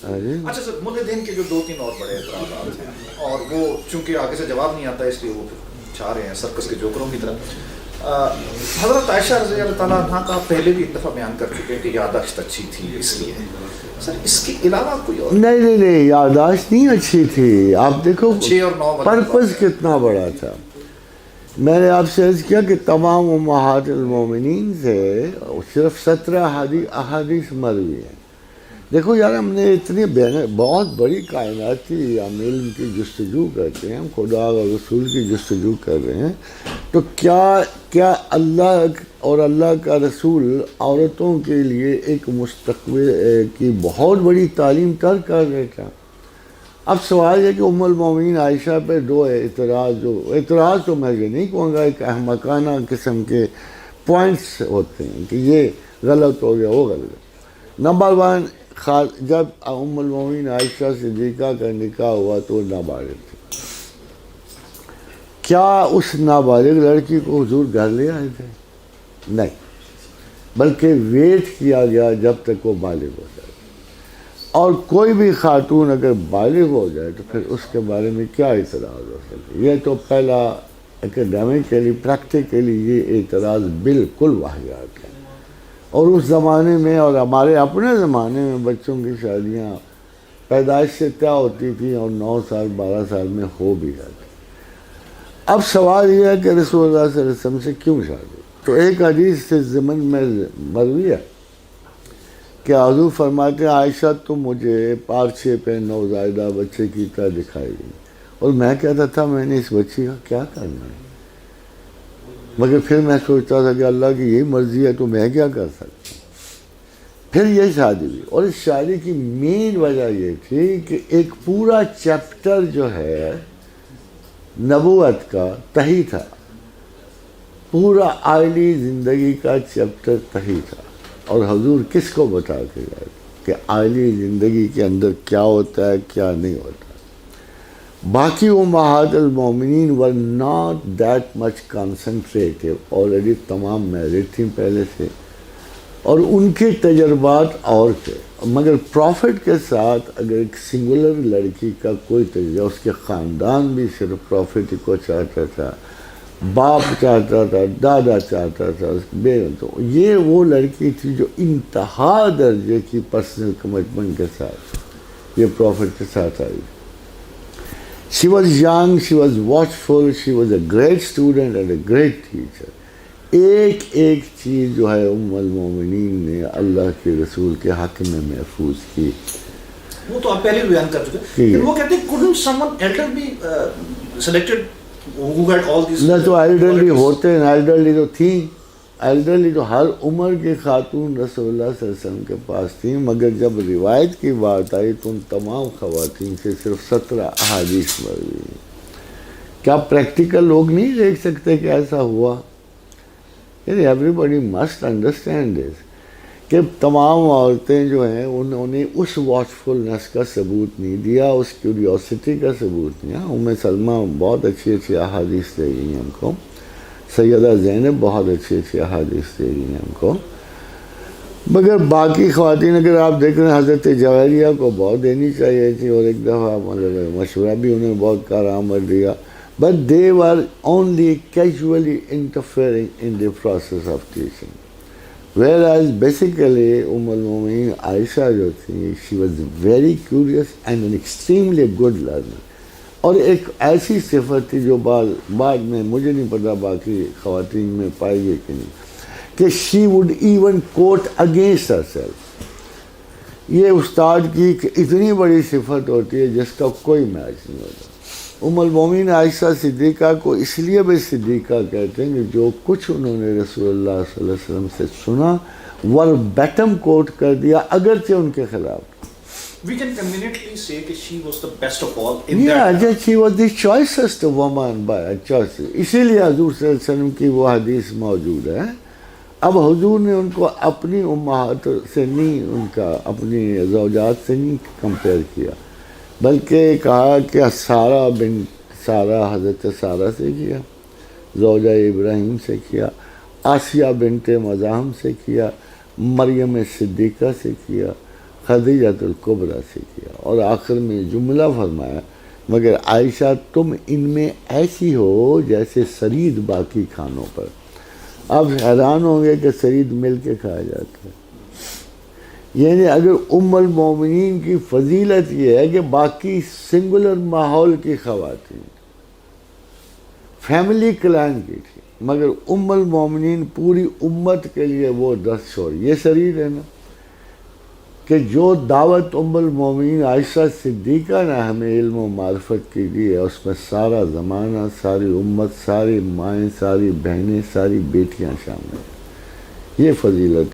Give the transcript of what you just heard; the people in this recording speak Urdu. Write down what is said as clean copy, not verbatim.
اچھا سر، مولدین کے جو 2-3 اور بڑے اعتراضات ہیں، اور وہ چونکہ آگے سے جواب نہیں آتا اس لیے وہ چاہ رہے ہیں سرکس کے جوکروں کی طرح. حضرت عائشہ رضی اللہ تعالیٰ عنہ کا پہلے بھی ایک دفعہ بیان کر چکے ہیں کہ یادداشت اچھی تھی اس لیے. سر اس کے علاوہ کوئی اور؟ نہیں یادداشت نہیں اچھی تھی. آپ دیکھو 6 اور 9 پرپز کتنا بڑا تھا. میں نے آپ سے عرض کیا کہ تمام امہات المومنین سے صرف 17 احادیث مروی ہیں. دیکھو یار، ہم نے اتنی بہت بڑی کائناتی ہم علم کی جستجو کرتے ہیں، ہم خدا اور رسول کی جستجو کر رہے ہیں، تو کیا اللہ اور اللہ کا رسول عورتوں کے لیے ایک مستقبل کی بہت بڑی تعلیم ترک کر رہے تھا؟ اب سوال ہے کہ ام المومنین عائشہ پہ 2 اعتراض تو میں یہ نہیں کہوں گا، ایک احمقانہ قسم کے پوائنٹس ہوتے ہیں کہ یہ غلط ہو گیا وہ غلط. نمبر 1، جب ام المومنین عائشہ صدیقہ کا نکاح ہوا تو وہ نابالغ تھی. کیا اس نابالغ لڑکی کو حضور گھر لے آئے تھے؟ نہیں، بلکہ ویٹ کیا گیا جب تک وہ بالغ ہو جائے. اور کوئی بھی خاتون اگر بالغ ہو جائے تو پھر اس کے بارے میں کیا اعتراض ہو سکتا؟ یہ تو پہلا اکیڈیمکلی پریکٹیکلی یہ اعتراض بالکل واہیات ہے. اور اس زمانے میں اور ہمارے اپنے زمانے میں بچوں کی شادیاں پیدائش سے طے ہوتی تھیں اور 9 سال 12 سال میں ہو بھی جاتی. اب سوال یہ ہے کہ رسول اللہ صلی اللہ علیہ وسلم سے کیوں شادی؟ تو ایک حدیث سے ضمن میں مروی ہے کہ حضور فرماتے ہیں عائشہ تم مجھے پارچے پہ نوزائیدہ بچے کی طرح دکھائی گئی، اور میں کہتا تھا میں نے اس بچی کا کیا کرنا ہے، مگر پھر میں سوچتا تھا کہ اللہ کی یہی مرضی ہے تو میں کیا کر سکتا ہوں. پھر یہ شادی ہوئی، اور اس شادی کی مین وجہ یہ تھی کہ ایک پورا چیپٹر جو ہے نبوت کا تہی تھا، پورا عائلی زندگی کا چیپٹر تہی تھا. اور حضور کس کو بتا کے گئے کہ عائلی زندگی کے اندر کیا ہوتا ہے کیا نہیں ہوتا. باقی امہات المومنین were not that much concentrative, already تمام میرڈ تھیں پہلے سے، اور ان کے تجربات اور تھے. مگر پروفٹ کے ساتھ اگر ایک سنگولر لڑکی کا کوئی تجربہ، اس کے خاندان بھی صرف پروفٹ کو چاہتا تھا، باپ چاہتا تھا، دادا چاہتا تھا، تو یہ وہ لڑکی تھی جو انتہا درجے کی پرسنل کمٹمنٹ کے ساتھ یہ پروفٹ کے ساتھ آئی. She was young, she was watchful, she was a great student and a great teacher. ایک چیز جو ہے ام المومنین نے اللہ کے رسول کے حق میں محفوظ کی. وہ تو آپ پہلے بیان کر چکے ہیں. وہ کہتے ہیں couldn't someone elder be selected who had all these؟ نہ تو ایلڈرلی ہوتے ہیں، ایلڈرلی تو تھیں، ایلڈرلی تو ہر عمر کی خاتون رسول اللہ صلی اللہ علیہ وسلم کے پاس تھیں. مگر جب روایت کی بات آئی تو ان تمام خواتین سے صرف 17 احادیث مروی ہیں. کیا پریکٹیکل لوگ نہیں دیکھ سکتے کہ ایسا ہوا؟ یعنی every body must understand this کہ تمام عورتیں جو ہیں انہوں نے اس واچفلنس کا ثبوت نہیں دیا، اس کیوریوسٹی کا ثبوت نہیں. ام سلمہ بہت اچھی احادیث دے گئی ہیں ہم کو، سیدہ زینب بہت اچھی احادیث دے گئی ہیں ہم کو. مگر باقی خواتین اگر آپ دیکھ رہے ہیں حضرت جویریہ کو بہت دینی چاہیے تھی، اور ایک دفعہ مشورہ بھی انہیں بہت کارآمد دیا. But they were only casually interfering in the process of teaching. Whereas basically المومنین عائشہ جو تھی she was very curious and an extremely good learner. اور ایک ایسی صفت تھی جو بعد میں مجھے نہیں پتا باقی خواتین میں پائی گئی کہ نہیں، کہ she would even quote against herself. یہ استاد کی اتنی بڑی صفت ہوتی ہے جس کا کوئی میچ نہیں ہوتا. ام المومنین عائشہ صدیقہ کو اس لیے بھی صدیقہ کہتے ہیں کہ جو کچھ انہوں نے رسول اللہ صلی اللہ علیہ وسلم سے سنا وربیٹم کوٹ کر دیا اگرچہ ان کے خلاف. We can conveniently say that she was the best of all in Yeah, that. she was the choicest woman by choice. اسی لیے حضور صلی اللہ علیہ وسلم کی وہ حدیث موجود ہے. اب حضور نے ان کو اپنی امہات سے نہیں، ان کا اپنی زوجات سے نہیں کمپیئر کیا، بلکہ کہا کہ سارہ حضرت سارہ سے کیا، زوجہ ابراہیم سے کیا، آسیہ بنت مزاحم سے کیا، مریم صدیقہ سے کیا، خدیجۃ الکبریٰ سے کیا، اور آخر میں جملہ فرمایا مگر عائشہ تم ان میں ایسی ہو جیسے سرید باقی کھانوں پر۔ آپ حیران ہوں گے کہ سرید مل کے کھایا جاتا ہے، یعنی اگر ام المومنین کی فضیلت یہ ہے کہ باقی سنگولر ماحول کی خواتین فیملی کلان کی تھی، مگر ام المومنین پوری امت کے لیے وہ دست شور، یہ سرید ہے نا کہ جو دعوت ام المومنین عائشہ صدیقہ نے ہمیں علم و معرفت کی دی ہے، اس میں سارا زمانہ، ساری امت، ساری مائیں، ساری بہنیں، ساری بیٹیاں شامل ہیں۔ یہ فضیلت